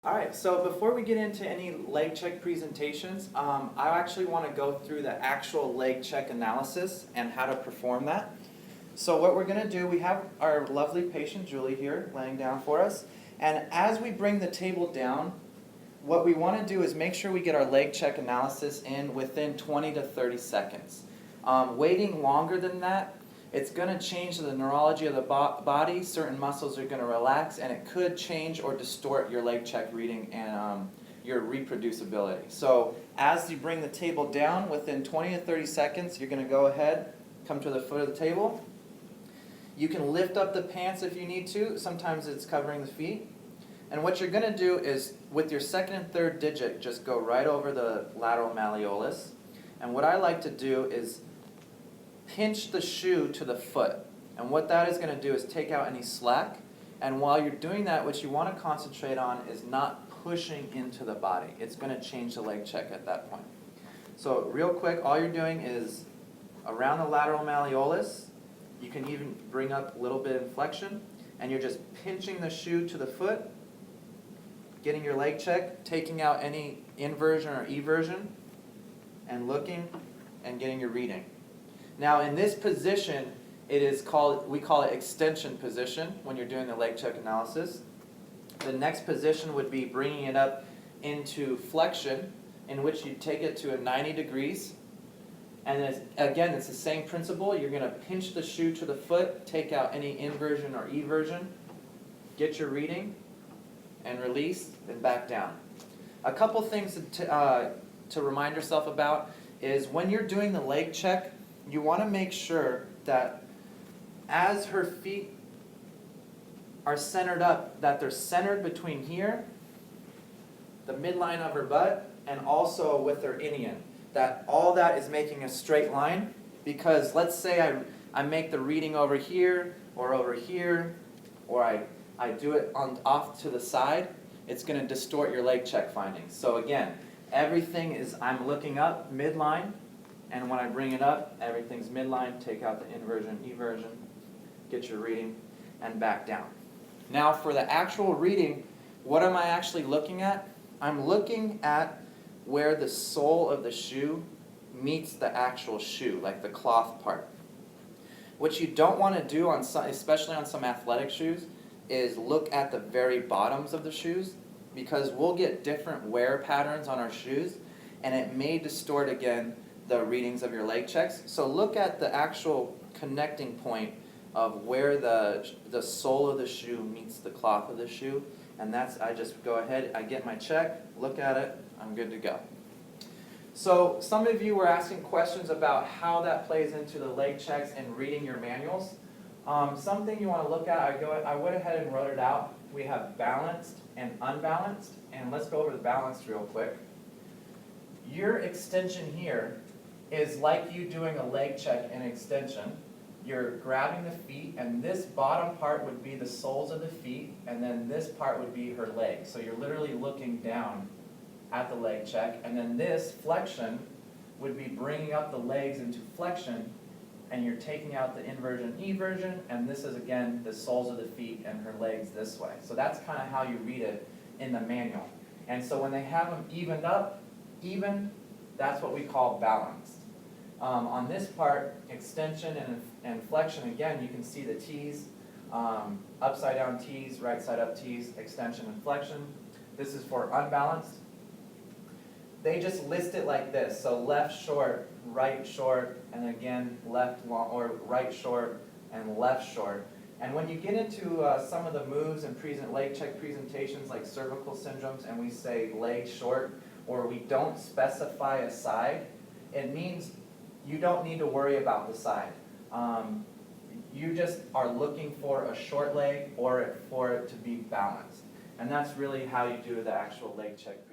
Alright, so before we get into any leg check presentations, I actually want to go through the actual leg check analysis and how to perform that. So what we're going to do, we have our lovely patient Julie here laying down for us, and as we bring the table down, what we want to do is make sure we get our leg check analysis in within 20 to 30 seconds. Waiting longer than that, it's going to change the neurology of the body, certain muscles are going to relax, and it could change or distort your leg check reading and your reproducibility. So as you bring the table down, within 20 to 30 seconds, you're going to go ahead, come to the foot of the table. You can lift up the pants if you need to, sometimes it's covering the feet. And what you're going to do is, with your second and third digit, just go right over the lateral malleolus. And what I like to do is pinch the shoe to the foot. And what that is going to do is take out any slack. And while you're doing that, what you want to concentrate on is not pushing into the body. It's going to change the leg check at that point. So real quick, all you're doing is around the lateral malleolus. You can even bring up a little bit of flexion. And you're just pinching the shoe to the foot, getting your leg check, taking out any inversion or eversion, and looking and getting your reading. Now in this position, we call it extension position when you're doing the leg check analysis. The next position would be bringing it up into flexion, in which you take it to a 90 degrees. And again, it's the same principle. You're going to pinch the shoe to the foot, take out any inversion or eversion, get your reading, and release, then back down. A couple things to remind yourself about is when you're doing the leg check, you want to make sure that as her feet are centered up, that they're centered between here, the midline of her butt, and also with her inion. That all that is making a straight line, because let's say I make the reading over here, or I do it off to the side, it's going to distort your leg check findings. So again, everything is, I'm looking up, midline, and when I bring it up, everything's midline, take out the inversion, eversion, get your reading, and back down. Now for the actual reading, what am I actually looking at? I'm looking at where the sole of the shoe meets the actual shoe, like the cloth part. What you don't want to do, especially on some athletic shoes, is look at the very bottoms of the shoes, because we'll get different wear patterns on our shoes, and it may distort again the readings of your leg checks. So look at the actual connecting point of where the sole of the shoe meets the cloth of the shoe, and I just go ahead, I get my check, look at it, I'm good to go. So some of you were asking questions about how that plays into the leg checks and reading your manuals. Something you want to look at, I went ahead and wrote it out. We have balanced and unbalanced, and let's go over the balanced real quick. Your extension here is like you doing a leg check and extension. You're grabbing the feet, and this bottom part would be the soles of the feet, and then this part would be her leg. So you're literally looking down at the leg check, and then this flexion would be bringing up the legs into flexion, and you're taking out the inversion, eversion, and this is again the soles of the feet and her legs this way. So that's kind of how you read it in the manual. And so when they have them evened up, that's what we call balanced. On this part, extension and flexion, again, you can see the T's, upside down T's, right side up T's, extension and flexion. This is for unbalanced. They just list it like this, so left short, and again left long, or right short and left short. And when you get into some of the moves and leg check presentations like cervical syndromes, and we say leg short, or we don't specify a side, it means you don't need to worry about the side. You just are looking for a short leg or for it to be balanced. And that's really how you do the actual leg check